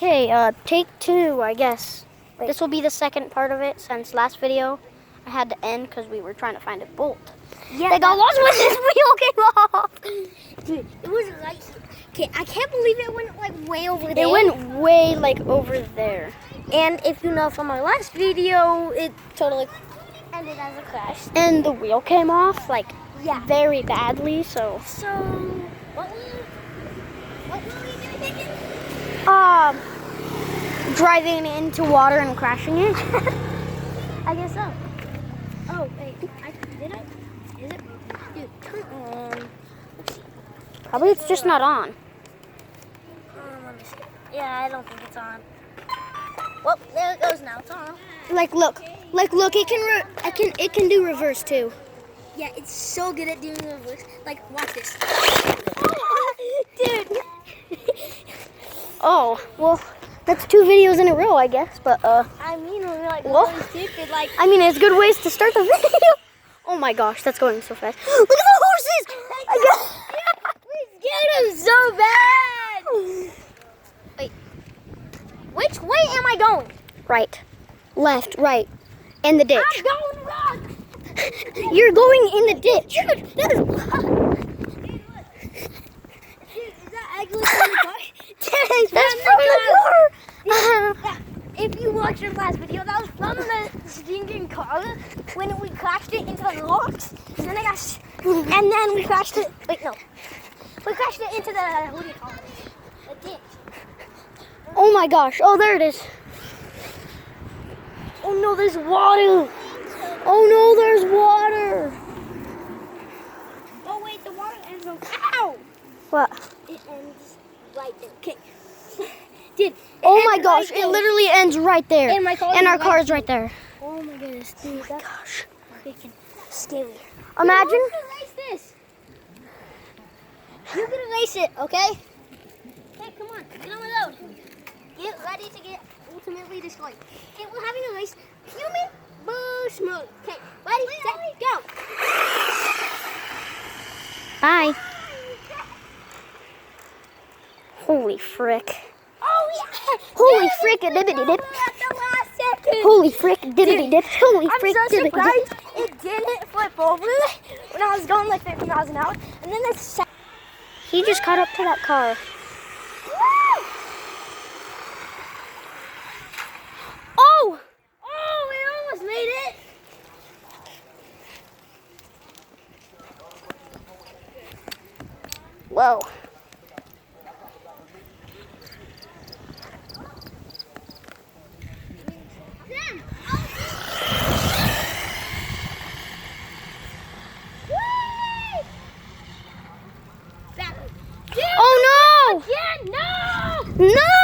Okay, take two, I guess. Wait. This will be the second part of it, since last video I had to end because we were trying to find a bolt. Yeah, They got lost when this wheel came off. dude, it was like, okay, I can't believe it went like way over there. It went way like over there. And if you know from our last video, it totally ended as a crash. And the wheel came off like Yeah. very badly, so. So, what were you doing? Driving into water and crashing it. I guess so. Oh, wait, did I? Is it? Dude, turn on. Let's see. Probably it's just not on. Let me see. Yeah, I don't think it's on. Well, there it goes now. It's on. Like look, it can do reverse too. Yeah, it's so good at doing reverse. Like, watch this. Dude. Oh, well, that's 2 videos in a row, I guess, but I mean, we're like Well, really stupid. Like, I mean, it's good ways to start the video. Oh my gosh, that's going so fast. Look at the horses! we scared him so bad. Wait, which way am I going? Right, left, right, and the ditch. I'm going wrong. You're going in the ditch. Dude, is that actually from the car? That's from the car. If you watched our last video, that was from the stinking car when we crashed it into the rocks. And then and then we crashed it. Wait, no, we crashed it into the what do you call it? The ditch. Oh my gosh, oh there it is. Oh no, there's water. Oh no, there's water. Oh wait, the water ends on. Ow! What? It ends right there. Okay. Dude. Oh my gosh, it literally ends right there. And my car And is our right car is right there. Oh my goodness, dude. That's Gosh. freaking scary. Imagine. You're gonna race this. You're gonna race it, okay? Okay, come on. Get on the road. Get ready to get ultimately destroyed. Okay, we're having a race. Human bush mode. Okay, ready, set, go. Bye. Holy frick. Oh yeah. Holy frick, dibbity dip. At the last second. Holy frick, dibbity dip. Holy I'm frick, so dibbity dip. surprised it didn't flip over when I was going like 50 miles an hour. And then the He just caught up to that car. Oh! Oh, we almost made it. Whoa. Oh no! Yeah, no! No!